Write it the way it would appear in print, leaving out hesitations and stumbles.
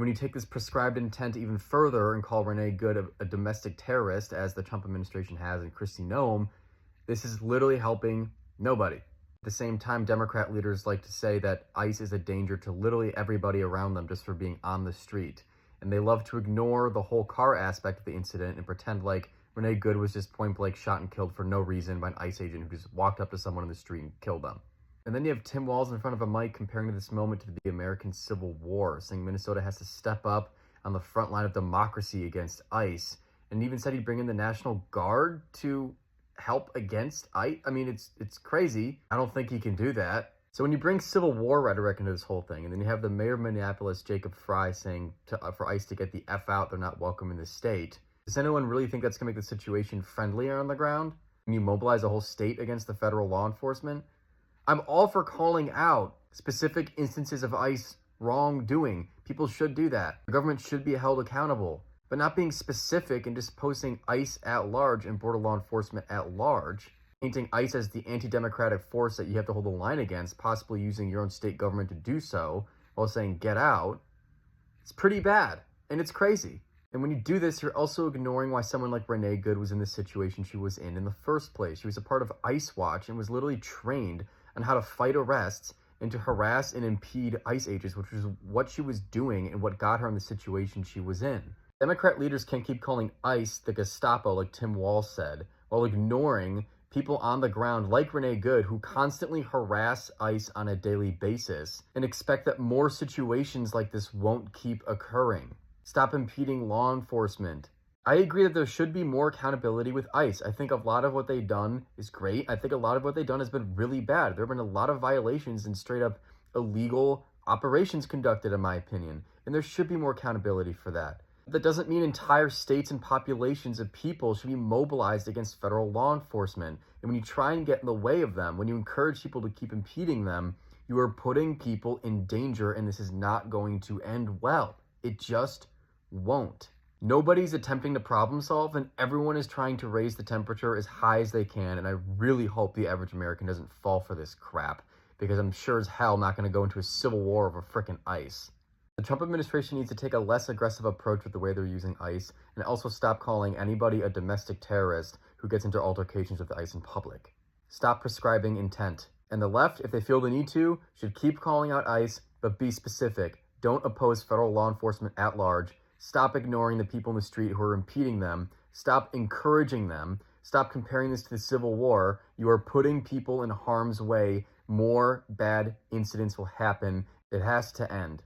And when you take this prescribed intent even further and call Renee Good a domestic terrorist, as the Trump administration has and Kristi Noem, this is literally helping nobody. At the same time, Democrat leaders like to say that ICE is a danger to literally everybody around them just for being on the street. And they love to ignore the whole car aspect of the incident and pretend like Renee Good was just point blank shot and killed for no reason by an ICE agent who just walked up to someone in the street and killed them. And then you have Tim Walz in front of a mic comparing this moment to the American Civil War, saying Minnesota has to step up on the front line of democracy against ICE, and even said he'd bring in the National Guard to help against ICE. I mean, it's crazy. I don't think he can do that. So when you bring Civil War rhetoric into this whole thing, and then you have the mayor of Minneapolis, Jacob Frey, saying for ICE to get the F out, they're not welcome in the state, does anyone really think that's going to make the situation friendlier on the ground? When you mobilize a whole state against the federal law enforcement? I'm all for calling out specific instances of ICE wrongdoing. People should do that. The government should be held accountable. But not being specific and just posting ICE at large and border law enforcement at large, painting ICE as the anti-democratic force that you have to hold the line against, possibly using your own state government to do so, while saying get out, it's pretty bad, and it's crazy. And when you do this, you're also ignoring why someone like Renee Good was in the situation she was in the first place. She was a part of ICE Watch and was literally trained on how to fight arrests and to harass and impede ICE agents, which was what she was doing and what got her in the situation she was in. Democrat leaders can't keep calling ICE the Gestapo, like Tim Walz said, while ignoring people on the ground like Renee Good who constantly harass ICE on a daily basis and expect that more situations like this won't keep occurring. Stop impeding law enforcement. I agree that there should be more accountability with ICE. I think a lot of what they've done is great. I think a lot of what they've done has been really bad. There have been a lot of violations and straight up illegal operations conducted, in my opinion, and there should be more accountability for that. That doesn't mean entire states and populations of people should be mobilized against federal law enforcement. And when you try and get in the way of them, when you encourage people to keep impeding them, you are putting people in danger, and this is not going to end well. It just won't. Nobody's attempting to problem solve, and everyone is trying to raise the temperature as high as they can, and I really hope the average American doesn't fall for this crap, because I'm sure as hell not going to go into a civil war over frickin' ICE. The Trump administration needs to take a less aggressive approach with the way they're using ICE, and also stop calling anybody a domestic terrorist who gets into altercations with ICE in public. Stop prescribing intent. And the left, if they feel the need to, should keep calling out ICE, but be specific. Don't oppose federal law enforcement at large. Stop ignoring the people in the street who are impeding them. Stop encouraging them. Stop comparing this to the Civil War. You are putting people in harm's way. More bad incidents will happen. It has to end.